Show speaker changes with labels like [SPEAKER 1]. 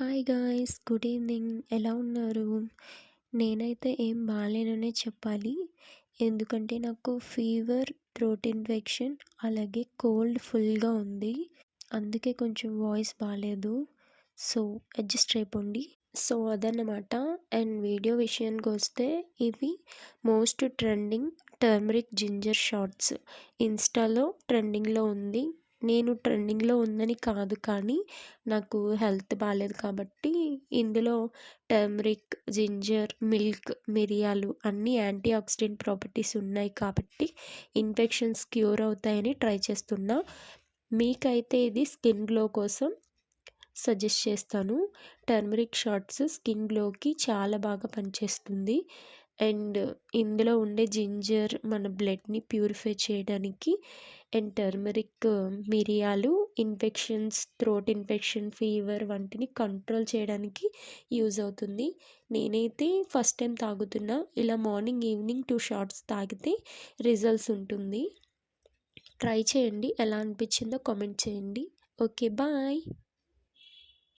[SPEAKER 1] Hi guys, good evening. ఎలా ఉన్నారు? నేనైతే ఏం బాలేననే చెప్పాలి. ఎందుకంటే నాకు ఫీవర్, థ్రోట్ ఇన్ఫెక్షన్, అలాగే కోల్డ్ ఫుల్గా ఉంది. అందుకే కొంచెం వాయిస్ బాలేదు. సో అడ్జస్ట్ అయిపోండి. సో అదన్నమాట. అండ్ వీడియో విషయానికి వస్తే ఇవి most trending turmeric ginger shorts ఇన్స్టాలో ట్రెండింగ్లో ఉంది. నేను ట్రెండింగ్లో ఉందని కాదు, కానీ నాకు హెల్త్ బాగాలేదు కాబట్టి ఇందులో టర్మరిక్, జింజర్, మిల్క్, మిరియాలు అన్నీ యాంటీ ఆక్సిడెంట్ ప్రాపర్టీస్ ఉన్నాయి కాబట్టి ఇన్ఫెక్షన్స్ క్యూర్ అవుతాయని ట్రై చేస్తున్నా. మీకైతే ఇది స్కిన్ గ్లో కోసం సజెస్ట్ చేస్తాను. టర్మరిక్ షార్ట్స్ స్కిన్ గ్లోకి చాలా బాగా పనిచేస్తుంది. అండ్ ఇందులో ఉండే జింజర్ మన బ్లడ్ని ప్యూరిఫై చేయడానికి, అండ్ టర్మరిక్, మిరియాలు ఇన్ఫెక్షన్స్, థ్రోట్ ఇన్ఫెక్షన్, ఫీవర్ వంటిని కంట్రోల్ చేయడానికి యూజ్ అవుతుంది. నేనైతే ఫస్ట్ టైం తాగుతున్నా. ఇలా మార్నింగ్ ఈవినింగ్ 2 షార్ట్స్ తాగితే రిజల్ట్స్ ఉంటుంది. ట్రై చేయండి. ఎలా అనిపించిందో కామెంట్ చేయండి. Okay, bye.